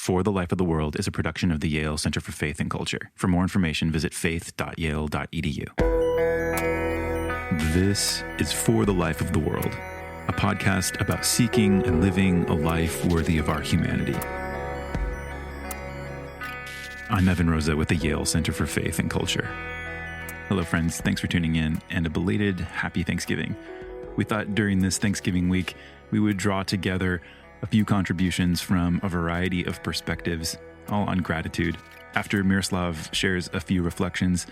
For the Life of the World is a production of the Yale Center for Faith and Culture. For more information, visit faith.yale.edu. This is For the Life of the World, a podcast about seeking and living a life worthy of our humanity. I'm Evan Rosa with the Yale Center for Faith and Culture. Hello, friends. Thanks for tuning in, and a belated Happy Thanksgiving. We thought during this Thanksgiving week, we would draw together a few contributions from a variety of perspectives, all on gratitude. After Miroslav shares a few reflections,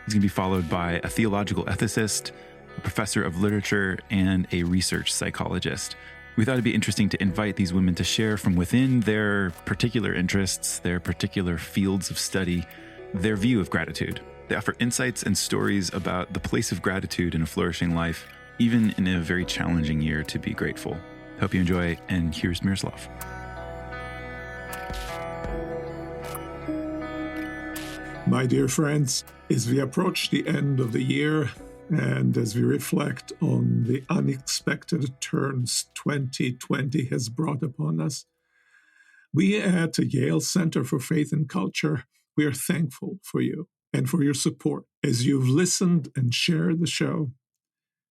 he's going to be followed by a theological ethicist, a professor of literature, and a research psychologist. We thought it'd be interesting to invite these women to share from within their particular interests, their particular fields of study, their view of gratitude. They offer insights and stories about the place of gratitude in a flourishing life, even in a very challenging year to be grateful. Hope you enjoy, and here's Miroslav. My dear friends, as we approach the end of the year and as we reflect on the unexpected turns 2020 has brought upon us, we at the Yale Center for Faith and Culture, we are thankful for you and for your support as you've listened and shared the show,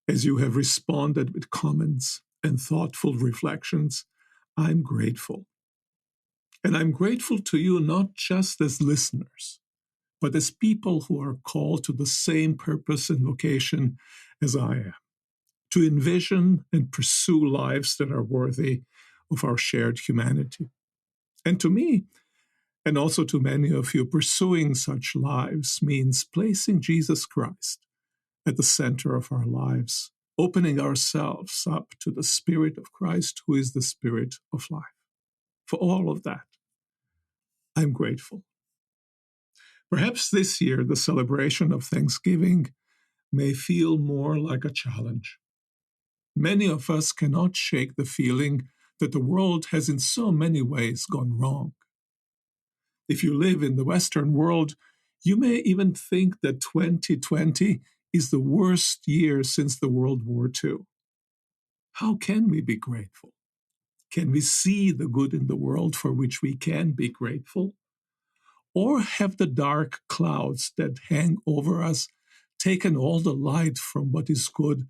as you have responded with comments and thoughtful reflections. I'm grateful. And I'm grateful to you not just as listeners, but as people who are called to the same purpose and vocation as I am, to envision and pursue lives that are worthy of our shared humanity. And to me, and also to many of you, pursuing such lives means placing Jesus Christ at the center of our lives, opening ourselves up to the Spirit of Christ, who is the Spirit of life. For all of that, I'm grateful. Perhaps this year, the celebration of Thanksgiving may feel more like a challenge. Many of us cannot shake the feeling that the world has in so many ways gone wrong. If you live in the Western world, you may even think that 2020 is the worst year since the World War II. How can we be grateful? Can we see the good in the world for which we can be grateful? Or have the dark clouds that hang over us taken all the light from what is good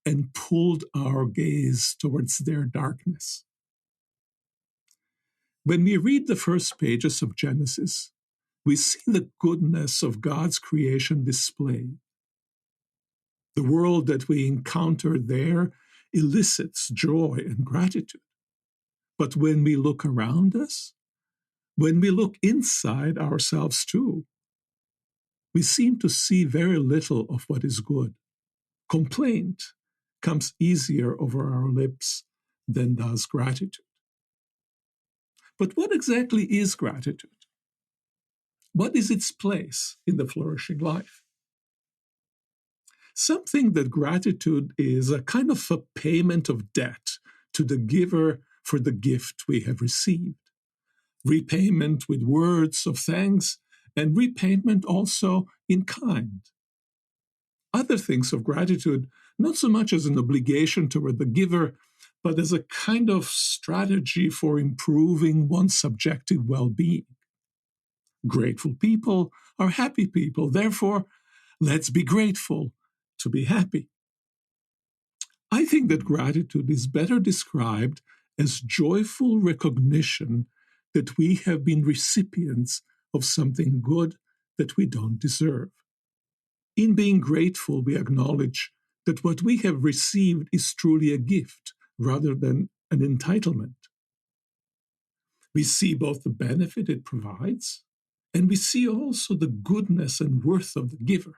and pulled our gaze towards their darkness? When we read the first pages of Genesis, we see the goodness of God's creation displayed. The world that we encounter there elicits joy and gratitude. But when we look around us, when we look inside ourselves too, we seem to see very little of what is good. Complaint comes easier over our lips than does gratitude. But what exactly is gratitude? What is its place in the flourishing life? Some think that gratitude is a kind of a payment of debt to the giver for the gift we have received. Repayment with words of thanks, and repayment also in kind. Other things of gratitude, not so much as an obligation toward the giver, but as a kind of strategy for improving one's subjective well-being. Grateful people are happy people. Therefore, let's be grateful to be happy. I think that gratitude is better described as joyful recognition that we have been recipients of something good that we don't deserve. In being grateful, we acknowledge that what we have received is truly a gift rather than an entitlement. We see both the benefit it provides, and we see also the goodness and worth of the giver.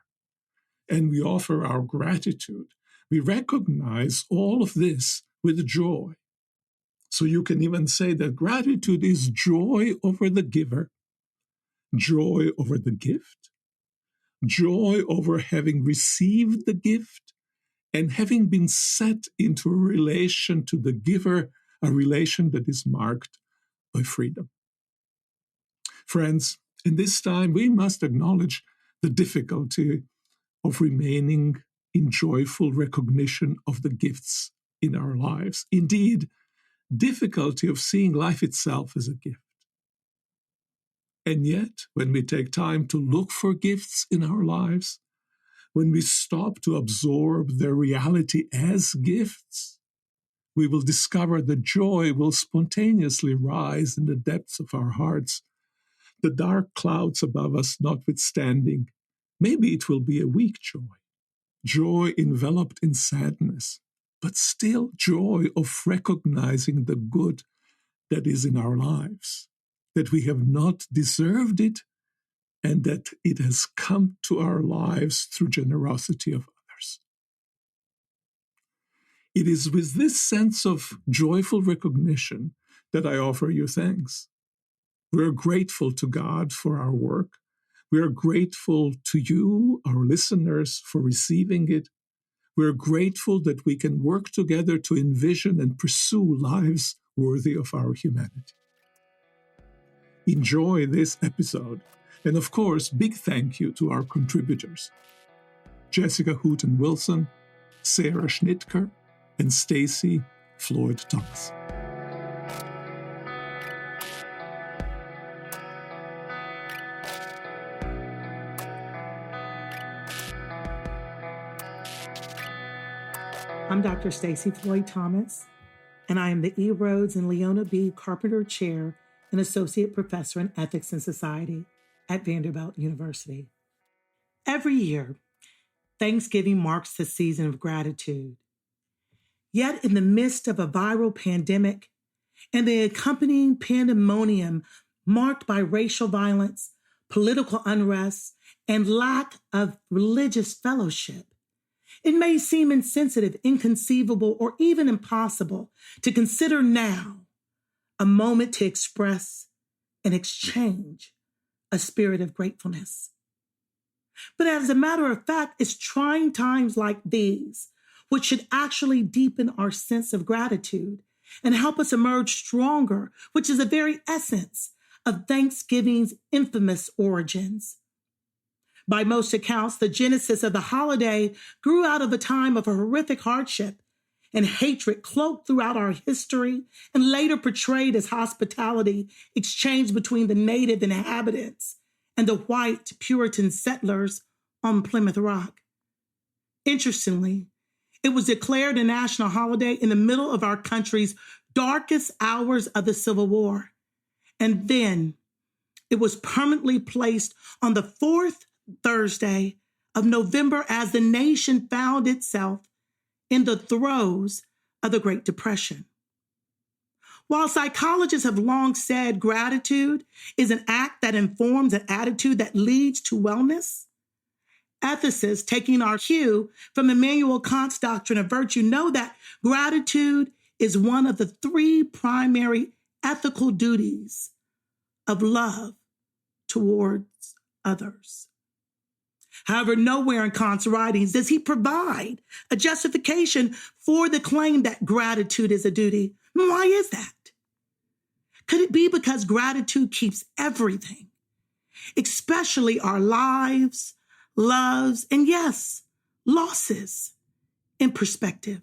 And we offer our gratitude. We recognize all of this with joy. So you can even say that gratitude is joy over the giver, joy over the gift, joy over having received the gift, and having been set into a relation to the giver, a relation that is marked by freedom. Friends, in this time, we must acknowledge the difficulty of remaining in joyful recognition of the gifts in our lives. Indeed, difficulty of seeing life itself as a gift. And yet, when we take time to look for gifts in our lives, when we stop to absorb their reality as gifts, we will discover that joy will spontaneously rise in the depths of our hearts, the dark clouds above us notwithstanding. Maybe it will be a weak joy, joy enveloped in sadness, but still joy of recognizing the good that is in our lives, that we have not deserved it, and that it has come to our lives through generosity of others. It is with this sense of joyful recognition that I offer you thanks. We are grateful to God for our work. We are grateful to you, our listeners, for receiving it. We are grateful that we can work together to envision and pursue lives worthy of our humanity. Enjoy this episode. And of course, big thank you to our contributors, Jessica Hooten Wilson, Sarah Schnitker, and Stacey Floyd-Thomas. I'm Dr. Stacey Floyd-Thomas, and I am the E. Rhodes and Leona B. Carpenter Chair and Associate Professor in Ethics and Society at Vanderbilt University. Every year, Thanksgiving marks the season of gratitude. Yet in the midst of a viral pandemic and the accompanying pandemonium marked by racial violence, political unrest, and lack of religious fellowship, it may seem insensitive, inconceivable, or even impossible to consider now a moment to express and exchange a spirit of gratefulness. But as a matter of fact, it's trying times like these which should actually deepen our sense of gratitude and help us emerge stronger, which is the very essence of Thanksgiving's infamous origins. By most accounts, the genesis of the holiday grew out of a time of horrific hardship and hatred cloaked throughout our history and later portrayed as hospitality exchanged between the native inhabitants and the white Puritan settlers on Plymouth Rock. Interestingly, it was declared a national holiday in the middle of our country's darkest hours of the Civil War. And then it was permanently placed on the fourth Thursday of November as the nation found itself in the throes of the Great Depression. While psychologists have long said gratitude is an act that informs an attitude that leads to wellness, ethicists, taking our cue from Immanuel Kant's doctrine of virtue, know that gratitude is one of the three primary ethical duties of love towards others. However, nowhere in Kant's writings does he provide a justification for the claim that gratitude is a duty. Why is that? Could it be because gratitude keeps everything, especially our lives, loves, and yes, losses, in perspective?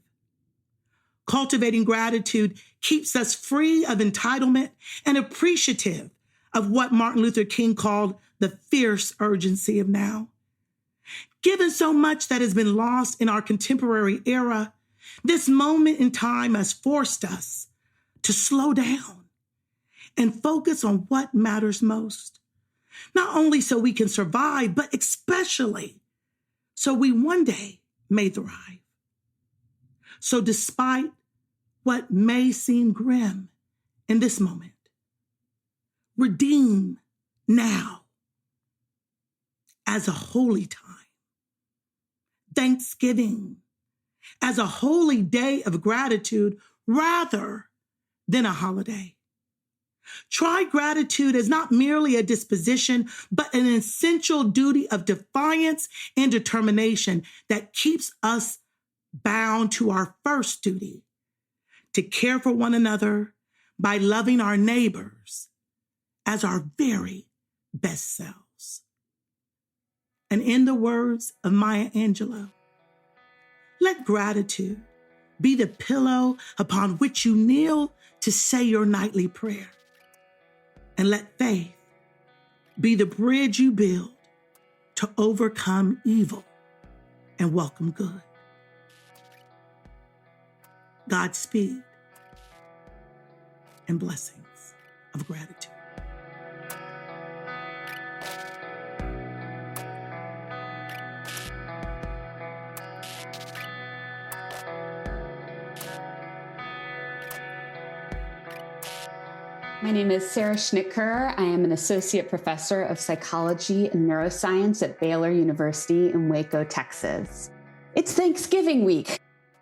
Cultivating gratitude keeps us free of entitlement and appreciative of what Martin Luther King called the fierce urgency of now. Given so much that has been lost in our contemporary era, this moment in time has forced us to slow down and focus on what matters most, not only so we can survive, but especially so we one day may thrive. So despite what may seem grim in this moment, redeem now as a holy time. Thanksgiving as a holy day of gratitude rather than a holiday. Try gratitude as not merely a disposition, but an essential duty of defiance and determination that keeps us bound to our first duty, to care for one another by loving our neighbors as our very best selves. And in the words of Maya Angelou, let gratitude be the pillow upon which you kneel to say your nightly prayer. And let faith be the bridge you build to overcome evil and welcome good. Godspeed and blessings of gratitude. My name is Sarah Schnitker. I am an associate professor of psychology and neuroscience at Baylor University in Waco, Texas. It's Thanksgiving week.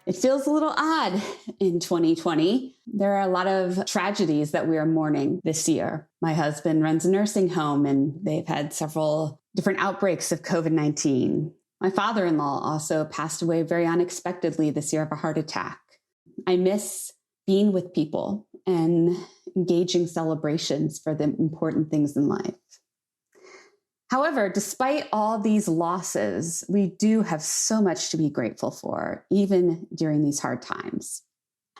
It feels a little odd in 2020. There are a lot of tragedies that we are mourning this year. My husband runs a nursing home, and they've had several different outbreaks of COVID-19. My father-in-law also passed away very unexpectedly this year of a heart attack. I miss being with people and engaging celebrations for the important things in life. However, despite all these losses, we do have so much to be grateful for, even during these hard times.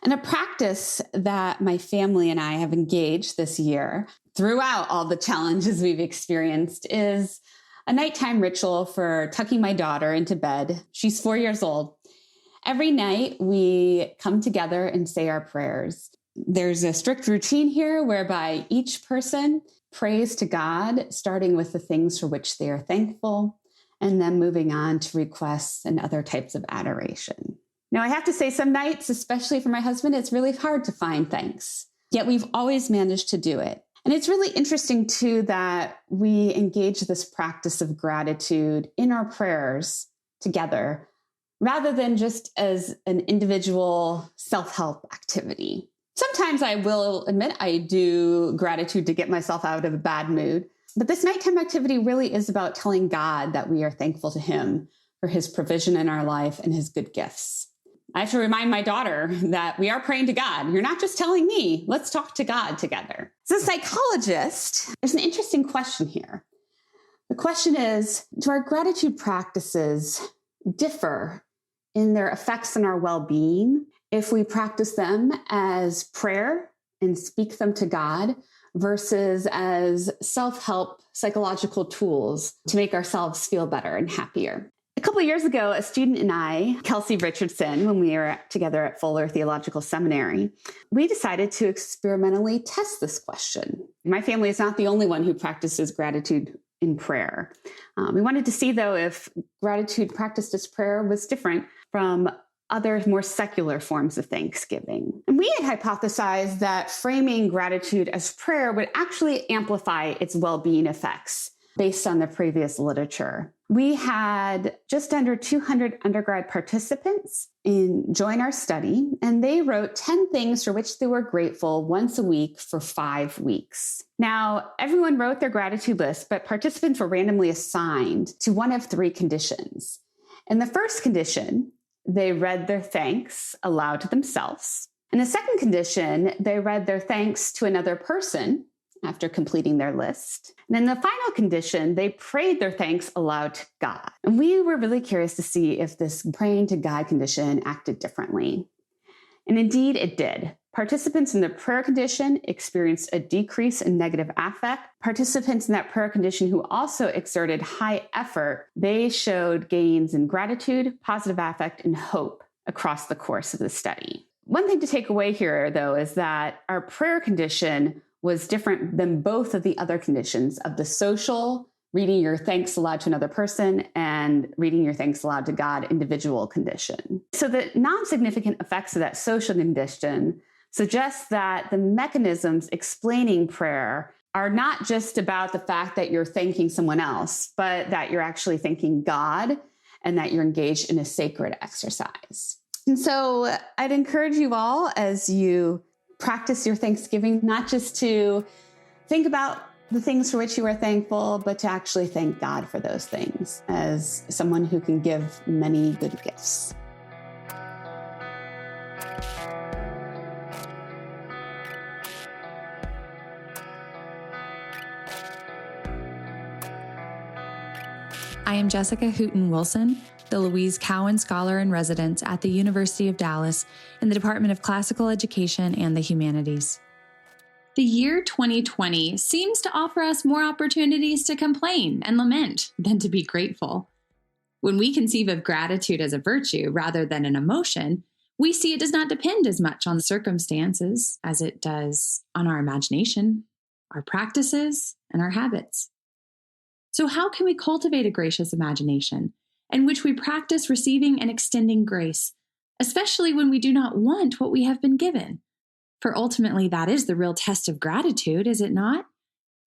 And a practice that my family and I have engaged this year throughout all the challenges we've experienced is a nighttime ritual for tucking my daughter into bed. She's 4 years old. Every night we come together and say our prayers. There's a strict routine here whereby each person prays to God, starting with the things for which they are thankful, and then moving on to requests and other types of adoration. Now, I have to say some nights, especially for my husband, it's really hard to find thanks, yet we've always managed to do it. And it's really interesting, too, that we engage this practice of gratitude in our prayers together, rather than just as an individual self-help activity. Sometimes I will admit I do gratitude to get myself out of a bad mood, but this nighttime activity really is about telling God that we are thankful to Him for His provision in our life and His good gifts. I have to remind my daughter that we are praying to God. You're not just telling me, let's talk to God together. As a psychologist, there's an interesting question here. The question is, do our gratitude practices differ in their effects on our well-being if we practice them as prayer and speak them to God versus as self-help psychological tools to make ourselves feel better and happier? A couple of years ago, a student and I, Kelsey Richardson, when we were together at Fuller Theological Seminary, we decided to experimentally test this question. My family is not the only one who practices gratitude in prayer. We wanted to see, though, if gratitude practiced as prayer was different from other more secular forms of Thanksgiving. And we had hypothesized that framing gratitude as prayer would actually amplify its well-being effects based on the previous literature. We had just under 200 undergrad participants join our study, and they wrote 10 things for which they were grateful once a week for 5 weeks. Now, everyone wrote their gratitude list, but participants were randomly assigned to one of 3 conditions. In the first condition, they read their thanks aloud to themselves. In the second condition, they read their thanks to another person after completing their list. And in the final condition, they prayed their thanks aloud to God. And we were really curious to see if this praying to God condition acted differently. And indeed, it did. Participants in the prayer condition experienced a decrease in negative affect. Participants in that prayer condition who also exerted high effort, they showed gains in gratitude, positive affect, and hope across the course of the study. One thing to take away here, though, is that our prayer condition was different than both of the other conditions of the social, reading your thanks aloud to another person, and reading your thanks aloud to God individual condition. So the non-significant effects of that social condition suggests that the mechanisms explaining prayer are not just about the fact that you're thanking someone else, but that you're actually thanking God and that you're engaged in a sacred exercise. And so I'd encourage you all, as you practice your Thanksgiving, not just to think about the things for which you are thankful, but to actually thank God for those things as someone who can give many good gifts. I am Jessica Hooten Wilson, the Louise Cowan Scholar in Residence at the University of Dallas in the Department of Classical Education and the Humanities. The year 2020 seems to offer us more opportunities to complain and lament than to be grateful. When we conceive of gratitude as a virtue rather than an emotion, we see it does not depend as much on circumstances as it does on our imagination, our practices, and our habits. So how can we cultivate a gracious imagination in which we practice receiving and extending grace, especially when we do not want what we have been given? For ultimately, that is the real test of gratitude, is it not?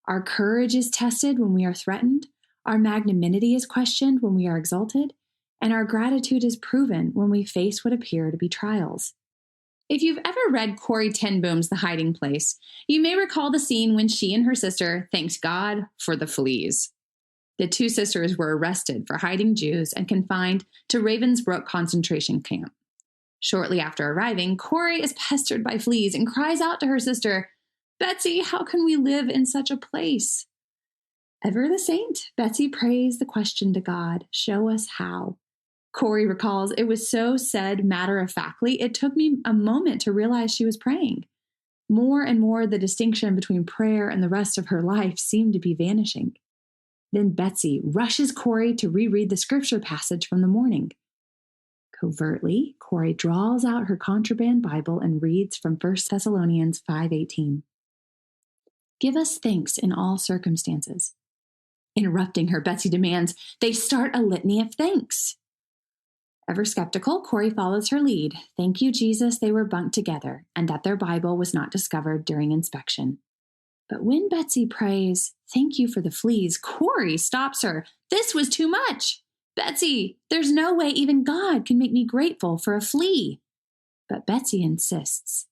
Our courage is tested when we are threatened, our magnanimity is questioned when we are exalted, and our gratitude is proven when we face what appear to be trials. If you've ever read Corrie ten Boom's The Hiding Place, you may recall the scene when she and her sister thanked God for the fleas. The two sisters were arrested for hiding Jews and confined to Ravensbrück concentration camp. Shortly after arriving, Corrie is pestered by fleas and cries out to her sister, "Betsy, how can we live in such a place?" Ever the saint, Betsy prays the question to God, "Show us how." Corrie recalls, "It was so said matter-of-factly, it took me a moment to realize she was praying. More and more, the distinction between prayer and the rest of her life seemed to be vanishing." Then Betsy rushes Corrie to reread the scripture passage from the morning. Covertly, Corrie draws out her contraband Bible and reads from 1 Thessalonians 5:18. "Give us thanks in all circumstances." Interrupting her, Betsy demands they start a litany of thanks. Ever skeptical, Corrie follows her lead. Thank you, Jesus, they were bunked together, and that their Bible was not discovered during inspection. But when Betsy prays, "Thank you for the fleas," Corrie stops her. "This was too much. Betsy, there's no way even God can make me grateful for a flea." But Betsy insists,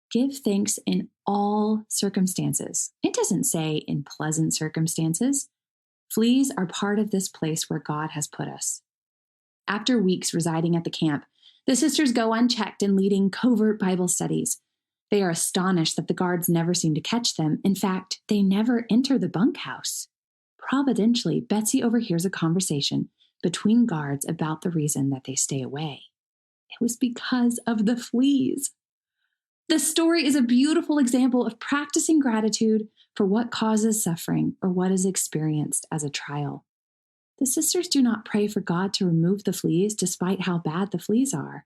"Give thanks in all circumstances." It doesn't say in pleasant circumstances. Fleas are part of this place where God has put us. After weeks residing at the camp, the sisters go unchecked and leading covert Bible studies. They are astonished that the guards never seem to catch them. In fact, they never enter the bunkhouse. Providentially, Betsy overhears a conversation between guards about the reason that they stay away. It was because of the fleas. The story is a beautiful example of practicing gratitude for what causes suffering or what is experienced as a trial. The sisters do not pray for God to remove the fleas despite how bad the fleas are.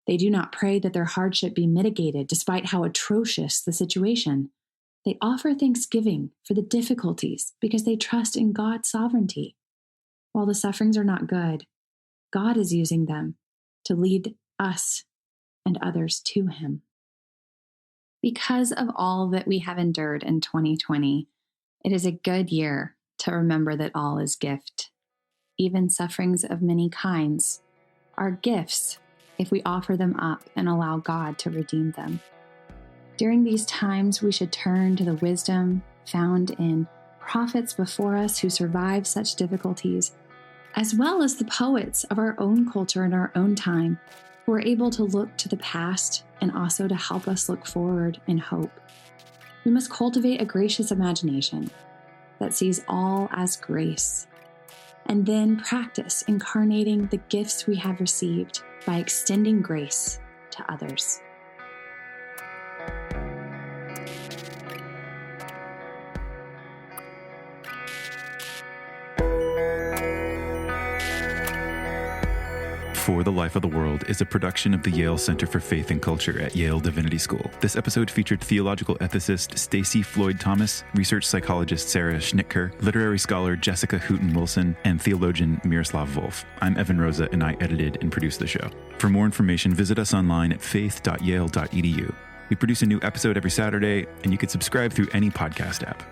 They do not pray that their hardship be mitigated despite how atrocious the situation. They offer thanksgiving for the difficulties because they trust in God's sovereignty. While the sufferings are not good, God is using them to lead us and others to Him. Because of all that we have endured in 2020, it is a good year to remember that all is gift. Even sufferings of many kinds are gifts if we offer them up and allow God to redeem them. During these times, we should turn to the wisdom found in prophets before us who survived such difficulties, as well as the poets of our own culture and our own time who are able to look to the past and also to help us look forward in hope. We must cultivate a gracious imagination that sees all as grace, and then practice incarnating the gifts we have received by extending grace to others. For the Life of the World is a production of the Yale Center for Faith and Culture at Yale Divinity School. This episode featured theological ethicist Stacey Floyd-Thomas, research psychologist Sarah Schnitker, literary scholar Jessica Hooten Wilson, and theologian Miroslav Volf. I'm Evan Rosa, and I edited and produced the show. For more information, visit us online at faith.yale.edu. We produce a new episode every Saturday, and you can subscribe through any podcast app.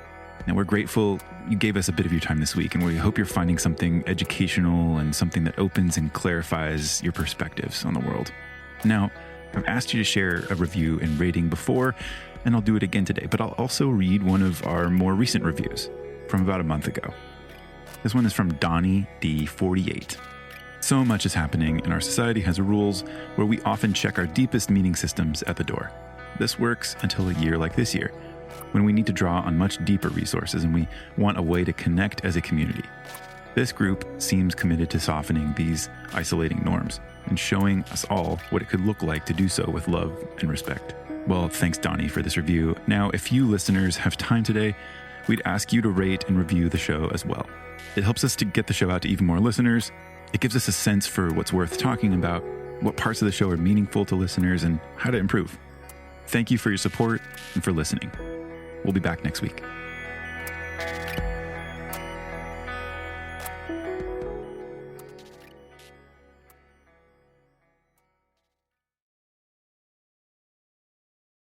And we're grateful you gave us a bit of your time this week, and we hope you're finding something educational and something that opens and clarifies your perspectives on the world. Now, I've asked you to share a review and rating before, and I'll do it again today, but I'll also read one of our more recent reviews from about a month ago. This one is from Donnie D48. So much is happening, and our society has rules where we often check our deepest meaning systems at the door. This works until a year like this year, when we need to draw on much deeper resources and we want a way to connect as a community. This group seems committed to softening these isolating norms and showing us all what it could look like to do so with love and respect. Well, thanks, Donnie, for this review. Now, if you listeners have time today, we'd ask you to rate and review the show as well. It helps us to get the show out to even more listeners. It gives us a sense for what's worth talking about, what parts of the show are meaningful to listeners, and how to improve. Thank you for your support and for listening. We'll be back next week.